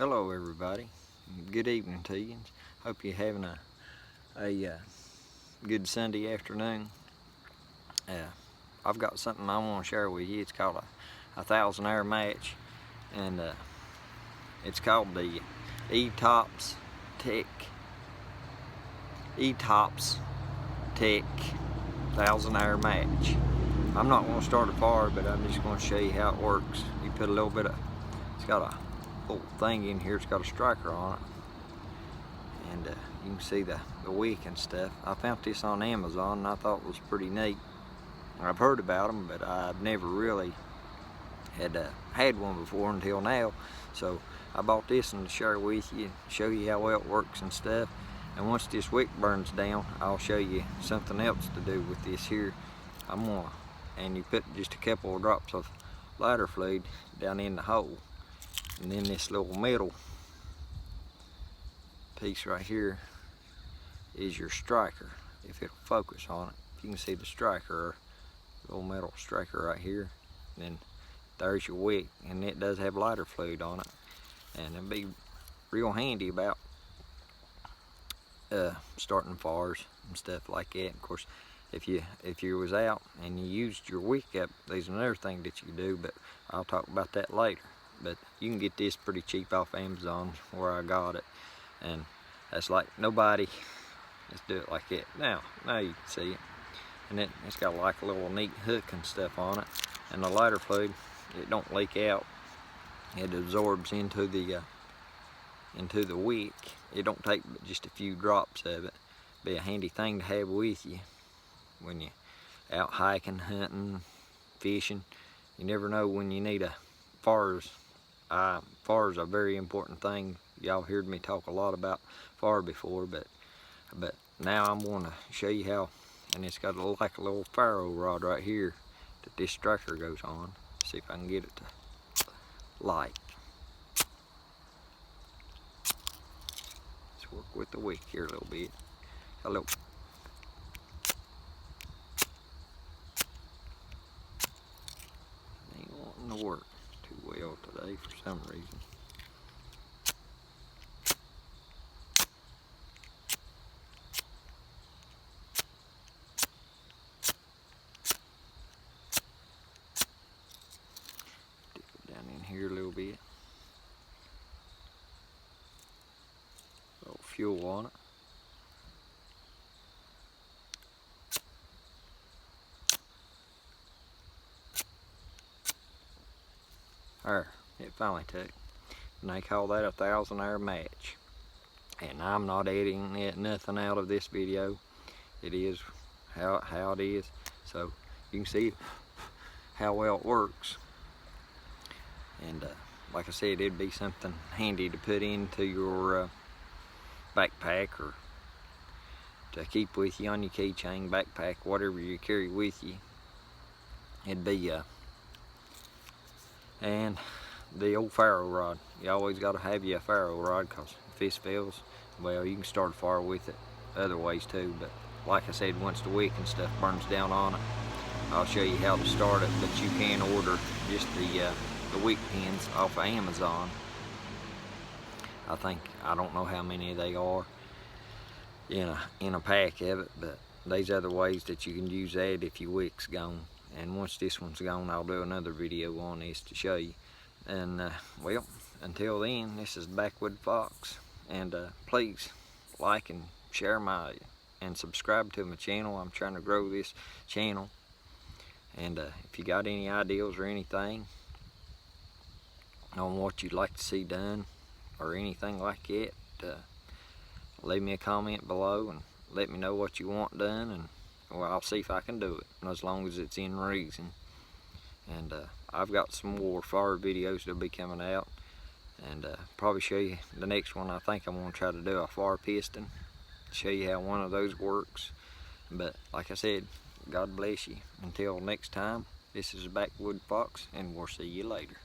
Hello everybody, good evening to you. Hope you're having a good Sunday afternoon. I've got something I want to share with you. It's called a 1,000-hour match, and it's called the ETOPSTECH 1,000-hour match. I'm not going to start a fire, but I'm just going to show you how it works. You put a little bit of, it's got a little thing in here, it's got a striker on it, and you can see the wick and stuff. I found this on Amazon and I thought it was pretty neat. I've heard about them, but I've never really had one before until now, so I bought this one to share with you, show you how well it works and stuff. And once this wick burns down, I'll show you something else to do with this here. And you put just a couple of drops of lighter fluid down in the hole, and then this little metal piece right here is your striker. If it'll focus on it, you can see the striker, little metal striker right here. And then there's your wick, and it does have lighter fluid on it, and it'll be real handy about starting fires and stuff like that. Of course, if you was out and you used your wick up, there's another thing that you can do, but I'll talk about that later. But you can get this pretty cheap off Amazon, where I got it, and that's like nobody. Let's do it like that. Now you can see it, and it's got like a little neat hook and stuff on it, and the lighter fluid, it don't leak out. It absorbs into the wick. It don't take but just a few drops of it. Be a handy thing to have with you when you're out hiking, hunting, fishing. You never know when you need a fires. Fire is a very important thing. Y'all heard me talk a lot about fire before, but now I'm going to show you how. And it's got like a little ferro rod right here that this striker goes on. See if I can get it to light. Let's work with the wick here a little bit. A little. Ain't wanting to work too well today for some reason. Dip it down in here a little bit. A little fuel on it. There, it finally took. And they call that a 1,000-hour match. And I'm not editing nothing out of this video. It is how it is. So you can see how well it works. And like I said, it'd be something handy to put into your backpack, or to keep with you on your keychain, backpack, whatever you carry with you. It'd be and the old ferro rod. You always got to have you a ferro rod, because if this fails, well, you can start a fire with it other ways too. But like I said, once the wick and stuff burns down on it, I'll show you how to start it. But you can order just the wick pins off of Amazon. I don't know how many they are in a pack of it, but there's other ways that you can use that if your wick's gone. And once this one's gone, I'll do another video on this to show you. And well, until then, this is Backwoods Fox, and please like and share and subscribe to my channel. I'm trying to grow this channel, and if you got any ideas or anything on what you'd like to see done or anything like that, leave me a comment below and let me know what you want done, and well, I'll see if I can do it, as long as it's in reason. And I've got some more fire videos that'll be coming out, and probably show you the next one. I think I'm going to try to do a fire piston, show you how one of those works. But like I said, God bless you. Until next time, this is Backwoods Fox, and we'll see you later.